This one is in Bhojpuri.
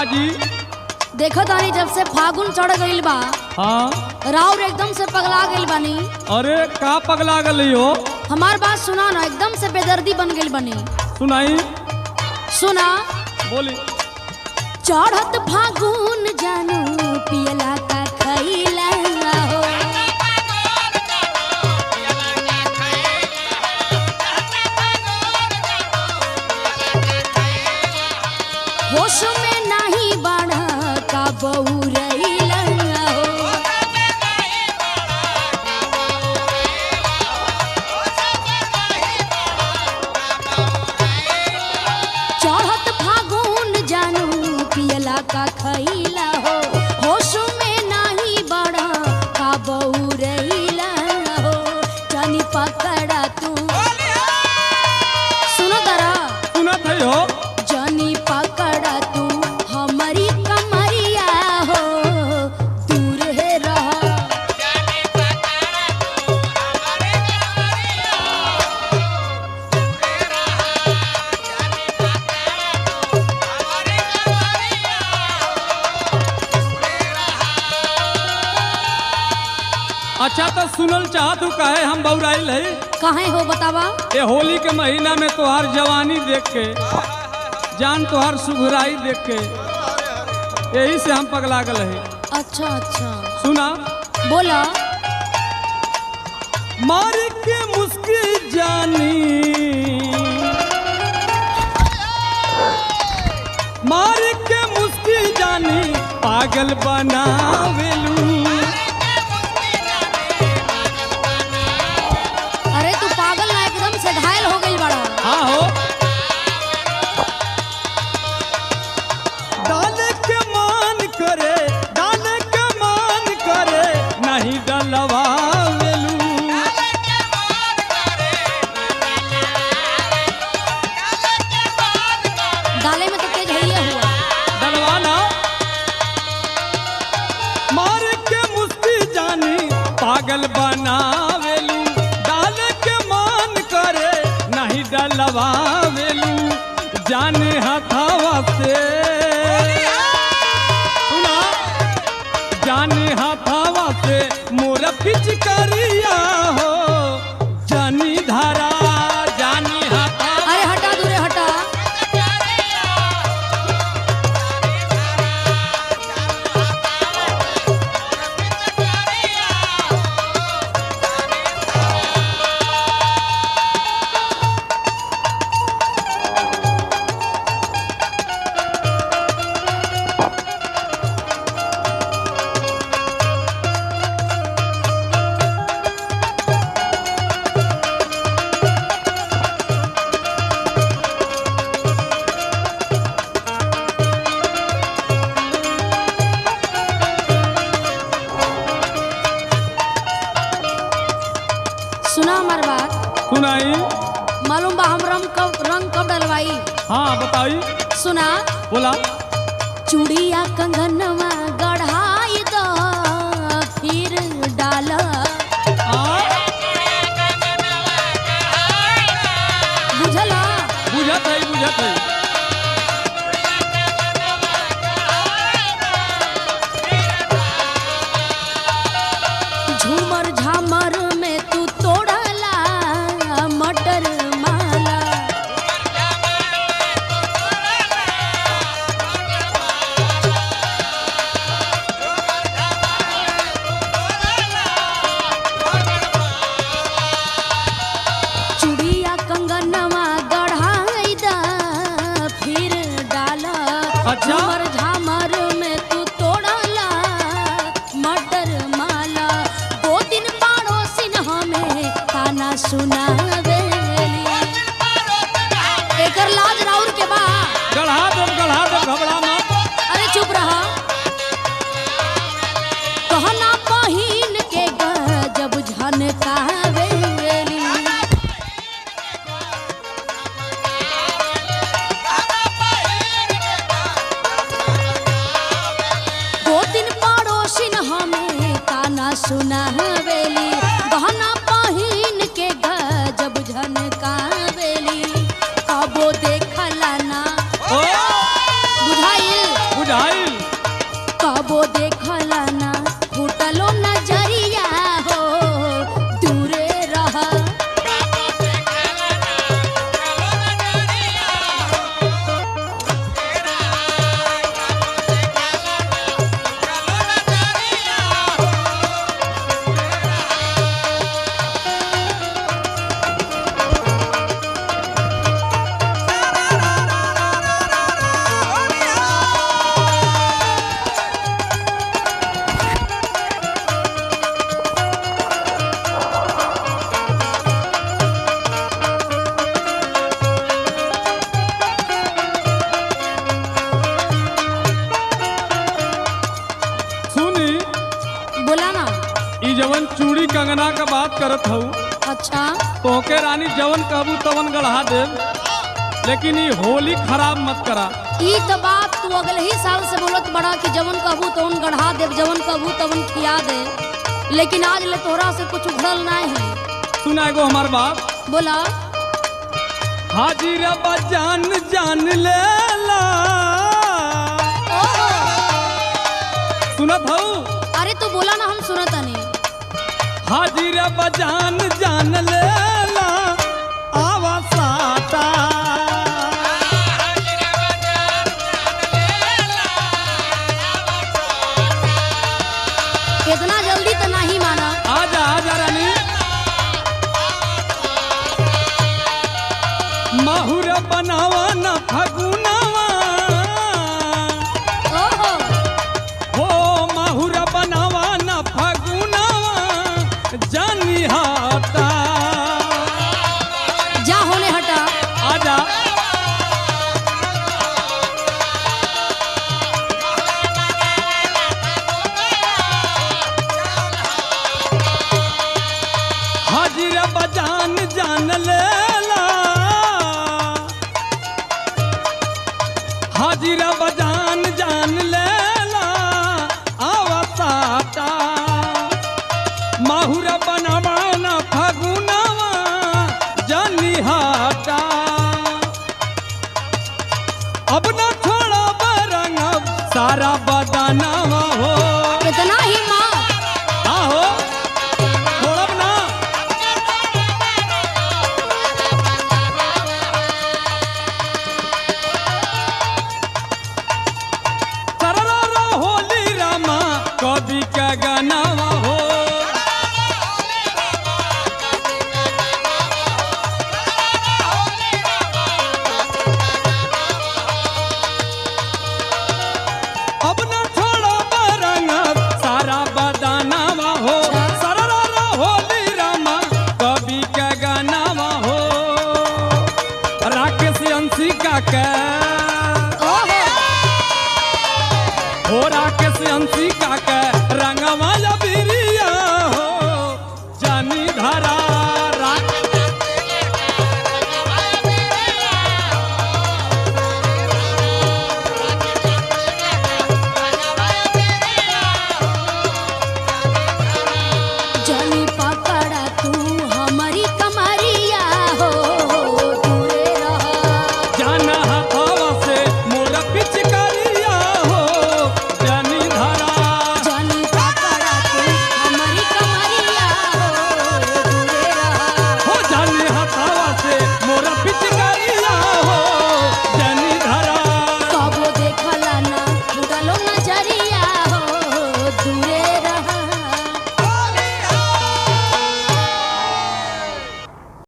जी। देखो तानी जब से फागुन चढ़ गईल बा, हाँ। राउर एकदम से पगला गईल बानी। अरे का पगला गई हो? हमार बात सुना ना, एकदम से बेदर्दी बन गईल बनी। सुनाई। सुना। बोली। चढ़त फागुन जानू पियला का खैला हो, होश में नहीं बाढ़ा का बहुरैला हो। चढ़त फागुन जानू पियला का खैला हो, होश में नहीं बाढ़ा का बहुरैला हो। जानी पकड़ा तू, सुनो तरा, सुनत है हो? जानी पकड़ा तू हमारी कमरिया हो, दूर है रहा। अच्छा तो सुनल चाहत हूँ काहे हम बौराइल है? काहे हो बतावा? ये होली के महीना में तोहार जवानी देख के, जान तोहार सुघराई देख के, यही से हम पगला गल है। अच्छा अच्छा, सुना। बोला। मार के मुस्की जानी, मार के मुस्की जानी पागल बनावेलू। अरे तू पागल ना, एकदम से घायल हो गई बड़ा। हाँ हो। डाले के मान करे, डाले के मान करे, नहीं डलवावेलू। डाले में तो तेज है ये हुआ। डलवाना। मार के मुस्की जानी पागल बनावेलू, डाले के मान करे, नहीं डलवावेलू। जाने हथावा से, सुना, जाने हथावा से मोर पिचकारिया हो, जानी धारा, जानी हथा। अरे हटा दूरे हटा। सुना हमार बात। सुनाई। मालूम बा हम रंग कब डलवाई? हाँ बताई। सुना। बोला। चूड़िया कंगनवा गढ़ाई दो फिर डाला। बुझला? बुझत है, बुझत है। झूमर झामर में तू तोड़ला मटर माला। चूड़िया कंगनवा गढ़ाई दा फिर डाला। अच्छा। झूमर झामर में तू तोड़ला मटर माला। दो दिन पड़ोसिन हमें ताना सुनावेली। एकर लाज राउर के बा। गढ़ा दो, घबरा मत। अरे चुप रहा। कहना पहिन के गजब झनकावेली। दो दिन पड़ोसिन हमें ताना सुनावेली। गहना पहिन के गजब कंगना का बात करत हूँ। अच्छा तोके रानी जवन कहबू तवन गढ़ा देव, लेकिन ये होली खराब मत करा। ई तो बात तू अगले ही साल से बोलत बड़ा कि जवन कहबू तवन गढ़ा दे, जवन कहबू तवन खिया दे, लेकिन आज ले तोहरा से कुछ उखड़ल नहीं है। सुना एगो हमार बात, बोला हाजिर जान जान लेला। ओहो सुनत हूँ? अरे तू बोला ना, हम सुनत नहीं। हाजिर जान जान लेला आवा साता। इतना जल्दी तो नहीं माना। आजा रानी। माहुर बनावा न फगुनावा, ओहो हो माहुर बनावा न फगुनावा जानी हाता। जा होने हटा। आजा हाजिर बजान जान लेला, हाजिर बजान जान लेला आवताता। माहुर बनावा न फगुनावा जानी हाटा। अब न छोड़ा बरंग सारा बदनावा हो। इतना ही माँ। आहो छोड़ब ना। सररा होली रामा कवि का गानावा हो। अब न छोड़ो बरंग सारा बदानावा हो। सररा होली रामा कवि का गानावा हो। राकेश अंशिका के